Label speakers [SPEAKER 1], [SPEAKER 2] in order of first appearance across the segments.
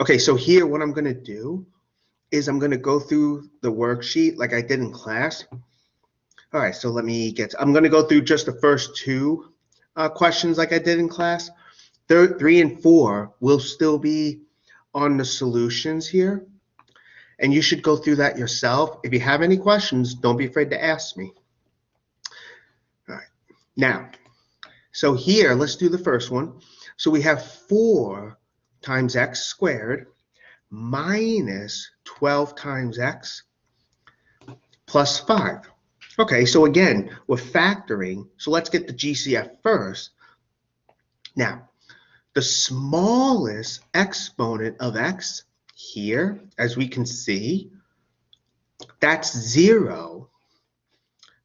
[SPEAKER 1] Okay, so here what I'm going to do is I'm going to go through the worksheet like I did in class. All right, so I'm going to go through just the first two questions like I did in class. 3 and 4 will still be on the solutions here, and you should go through that yourself. If you have any questions, don't be afraid to ask me. All right, now, so here, let's do the first one. So we have 4 times x squared minus 12 times x plus 5. Okay, so again, we're factoring. So let's get the GCF first. Now, the smallest exponent of x here, as we can see, that's 0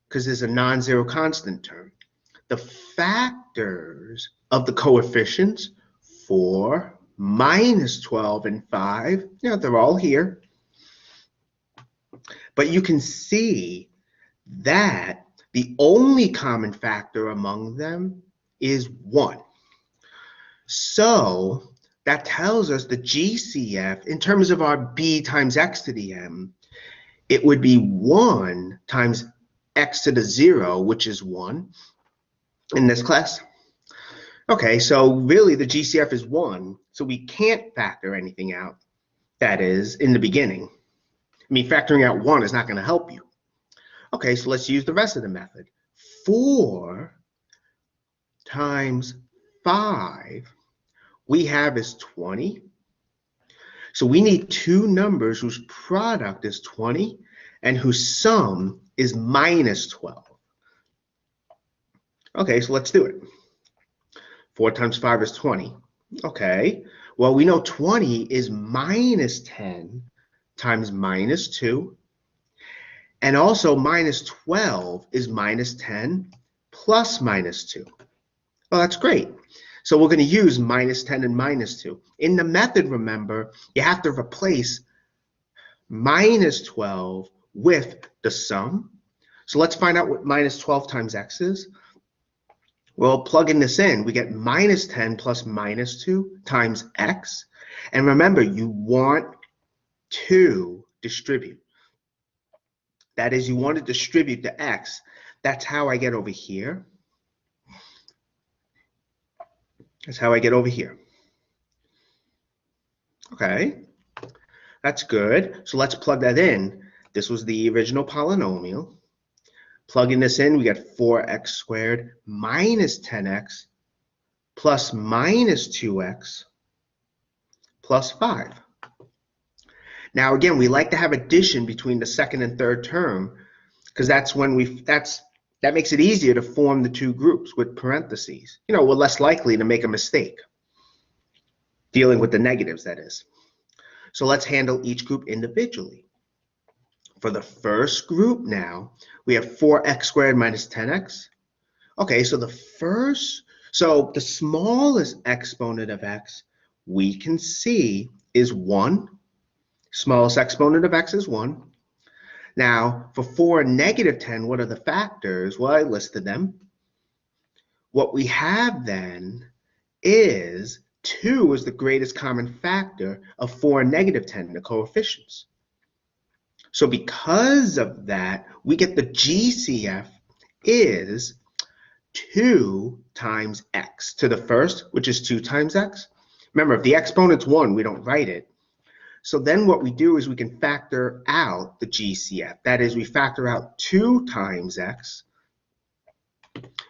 [SPEAKER 1] because there's a non-zero constant term. The factors of the coefficients, 4, minus 12, and 5, they're all here. But you can see that the only common factor among them is 1. So that tells us the GCF, in terms of our b times x to the m, it would be 1 times x to the 0, which is 1 in this class. Okay, so really the GCF is 1, so we can't factor anything out, that is, in the beginning. I mean, factoring out 1 is not going to help you. Okay, so let's use the rest of the method. 4 times 5 we have is 20. So we need two numbers whose product is 20 and whose sum is minus 12. Okay, so let's do it. 4 times 5 is 20. Okay, well, we know 20 is minus 10 times minus 2. And also minus 12 is minus 10 plus minus 2. Well, that's great. So we're going to use minus 10 and minus 2. In the method, remember, you have to replace minus 12 with the sum. So let's find out what minus 12 times x is. Well, plugging this in, we get minus 10 plus minus 2 times x. And remember, you want to distribute. That is, you want to distribute the x. That's how I get over here. That's how I get over here. Okay, that's good. So let's plug that in. This was the original polynomial. Plugging this in, we get 4x squared minus 10x plus minus 2x plus 5. Now again, we like to have addition between the second and third term because that's when that makes it easier to form the two groups with parentheses. We're less likely to make a mistake dealing with the negatives, that is. So let's handle each group individually. For the first group now, we have 4x squared minus 10x. Okay, so the smallest exponent of x we can see is 1. Smallest exponent of x is 1. Now, for 4 and negative 10, what are the factors? Well, I listed them. What we have then is 2 is the greatest common factor of 4 and negative 10, the coefficients. So because of that, we get the GCF is 2 times x to the first, which is 2 times x. Remember, if the exponent's 1, we don't write it. So then what we do is we can factor out the GCF. That is, we factor out 2 times x.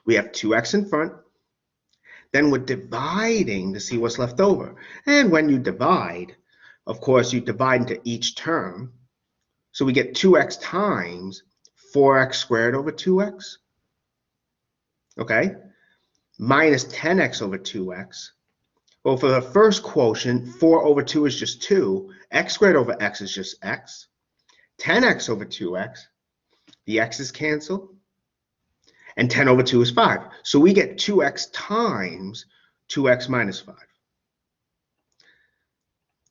[SPEAKER 1] We have 2x in front. Then we're dividing to see what's left over. And when you divide, of course, you divide into each term. So we get 2x times 4x squared over 2x. Okay? Minus 10x over 2x. Well, for the first quotient, 4 over 2 is just 2. X squared over x is just x. 10x over 2x, the x's cancel. And 10 over 2 is 5. So we get 2x times 2x minus 5.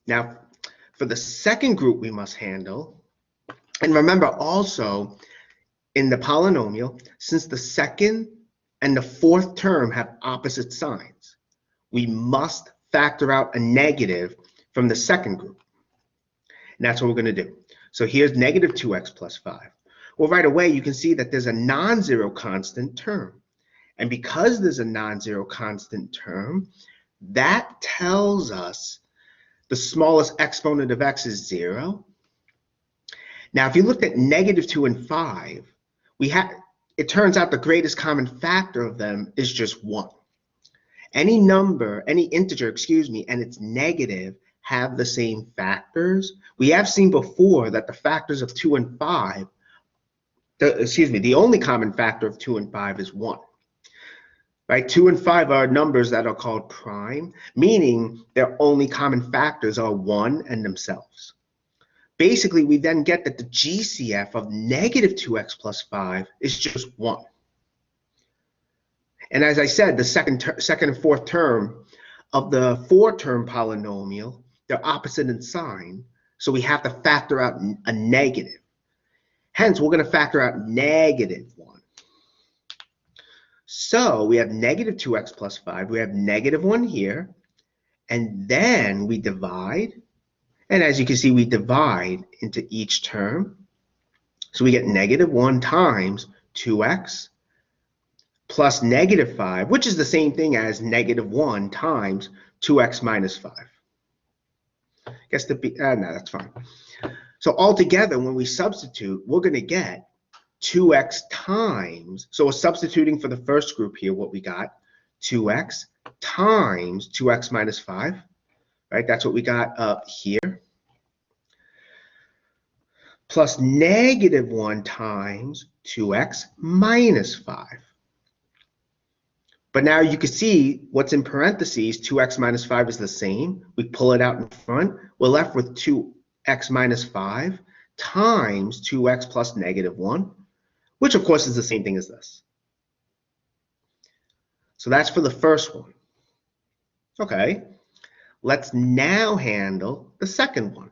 [SPEAKER 1] Now, for the second group we must handle, and remember also in the polynomial, since the second and the fourth term have opposite signs, we must factor out a negative from the second group. And that's what we're going to do. So here's negative 2x plus 5. Well, right away, you can see that there's a non-zero constant term. And because there's a non-zero constant term, that tells us the smallest exponent of x is 0. Now, if you looked at negative 2 and 5, it turns out the greatest common factor of them is just 1. Any number, any integer, and it's negative have the same factors. We have seen before that the factors of 2 and 5, the only common factor of 2 and 5 is 1. Right? 2 and 5 are numbers that are called prime, meaning their only common factors are 1 and themselves. Basically, we then get that the GCF of negative 2x plus 5 is just 1. And as I said, the second and fourth term of the 4-term polynomial, they're opposite in sign, so we have to factor out a negative. Hence, we're going to factor out negative 1. So we have negative 2x plus 5. We have negative 1 here, and then we divide. And as you can see, we divide into each term. So we get negative 1 times 2x plus negative 5, which is the same thing as negative 1 times 2x minus 5. No, that's fine. So altogether, when we substitute, we're going to get 2x times, so we're substituting for the first group here, what we got, 2x times 2x minus 5, right? That's what we got up here. Plus negative 1 times 2x minus 5. But now you can see what's in parentheses, 2x minus 5 is the same. We pull it out in front. We're left with 2x minus 5 times 2x plus negative 1, which of course is the same thing as this. So that's for the first one. Okay, let's now handle the second one.